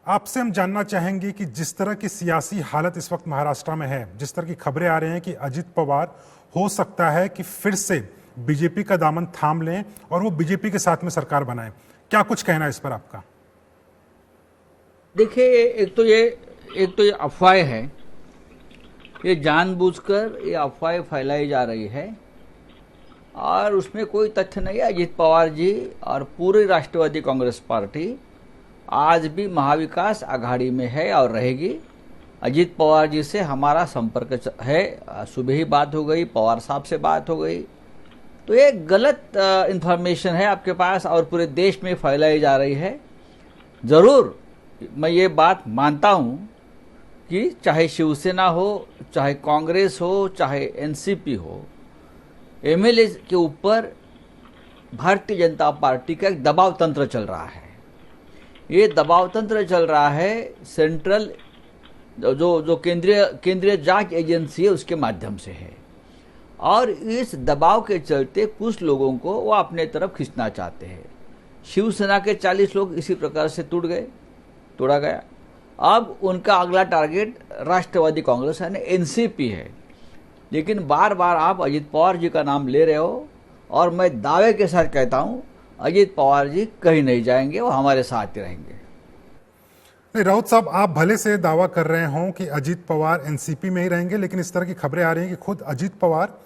आपसे हम जानना चाहेंगे कि जिस तरह की सियासी हालत इस वक्त महाराष्ट्र में है, जिस तरह की खबरें आ रही हैं कि अजित पवार हो सकता है कि फिर से बीजेपी का दामन थाम लें और वो बीजेपी के साथ में सरकार बनाएं, क्या कुछ कहना है इस पर आपका? देखिए, एक तो ये अफवाहें हैं। ये जानबूझकर ये अफवाहें फैलाई जा रही है और उसमें कोई तथ्य नहीं है। अजित पवार जी और पूरी राष्ट्रवादी कांग्रेस पार्टी आज भी महाविकास आघाड़ी में है और रहेगी। अजित पवार जी से हमारा संपर्क है, सुबह ही बात हो गई, पवार साहब से बात हो गई। तो ये गलत इंफॉर्मेशन है आपके पास और पूरे देश में फैलाई जा रही है। ज़रूर मैं ये बात मानता हूँ कि चाहे शिवसेना हो, चाहे कांग्रेस हो, चाहे एनसीपी हो, एमएलए के ऊपर भारतीय जनता पार्टी का एक दबाव तंत्र चल रहा है। ये दबाव तंत्र चल रहा है सेंट्रल जो केंद्रीय जांच एजेंसी है उसके माध्यम से है और इस दबाव के चलते कुछ लोगों को वो अपने तरफ खींचना चाहते हैं। शिवसेना के 40 लोग इसी प्रकार से तोड़ा गया। अब उनका अगला टारगेट राष्ट्रवादी कांग्रेस यानी एनसीपी है। लेकिन बार बार आप अजित पवार जी का नाम ले रहे हो और मैं दावे के साथ कहता हूं अजित पवार जी कहीं नहीं जाएंगे, वो हमारे साथ ही रहेंगे। नहीं राउत साहब, आप भले से दावा कर रहे हों कि अजित पवार एनसीपी में ही रहेंगे, लेकिन इस तरह की खबरें आ रही हैं कि खुद अजित पवार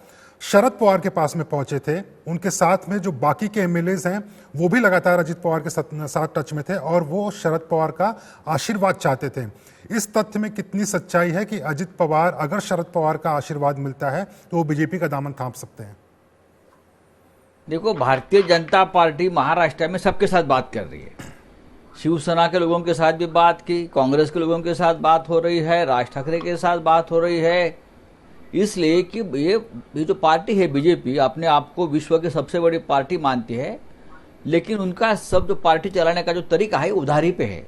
शरद पवार के पास में पहुंचे थे। उनके साथ में जो बाकी के एमएलएज हैं वो भी लगातार अजित पवार के साथ टच में थे और वो शरद पवार का आशीर्वाद चाहते थे। इस तथ्य में कितनी सच्चाई है कि अजित पवार अगर शरद पवार का आशीर्वाद मिलता है तो वो बीजेपी का दामन थाम सकते हैं? देखो, भारतीय जनता पार्टी महाराष्ट्र में सबके साथ बात कर रही है। शिवसेना के लोगों के साथ भी बात की, कांग्रेस के लोगों के साथ बात हो रही है, राज ठाकरे के साथ बात हो रही है। इसलिए कि ये जो पार्टी है बीजेपी अपने आप को विश्व की सबसे बड़ी पार्टी मानती है, लेकिन उनका सब जो पार्टी चलाने का जो तरीका है उधारी पे है।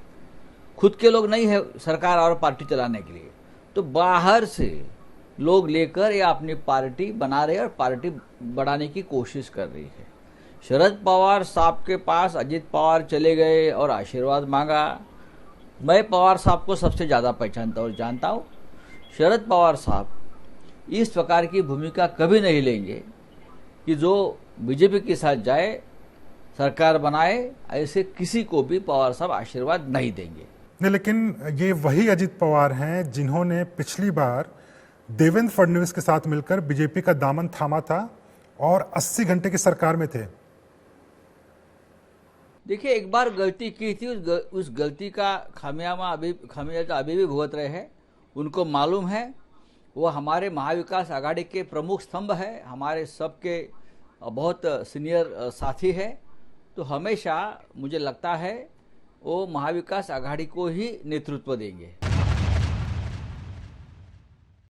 खुद के लोग नहीं है सरकार और पार्टी चलाने के लिए, तो बाहर से लोग लेकर ये अपनी पार्टी बना रहे और पार्टी बढ़ाने की कोशिश कर रही है। शरद पवार साहब के पास अजित पवार चले गए और आशीर्वाद मांगा। मैं पवार साहब को सबसे ज़्यादा पहचानता और जानता हूँ। शरद पवार साहब इस प्रकार की भूमिका कभी नहीं लेंगे कि जो बीजेपी के साथ जाए, सरकार बनाए, ऐसे किसी को भी पवार साहब आशीर्वाद नहीं देंगे। नहीं, लेकिन ये वही अजित पवार हैं जिन्होंने पिछली बार देवेंद्र फडणवीस के साथ मिलकर बीजेपी का दामन थामा था और 80 घंटे की सरकार में थे। देखिए, एक बार गलती की थी, उस गलती का खामियाजा अभी भी भुगत रहे हैं। उनको मालूम है वो हमारे महाविकास आघाड़ी के प्रमुख स्तंभ है, हमारे सबके बहुत सीनियर साथी है। तो हमेशा मुझे लगता है वो महाविकास आघाड़ी को ही नेतृत्व देंगे।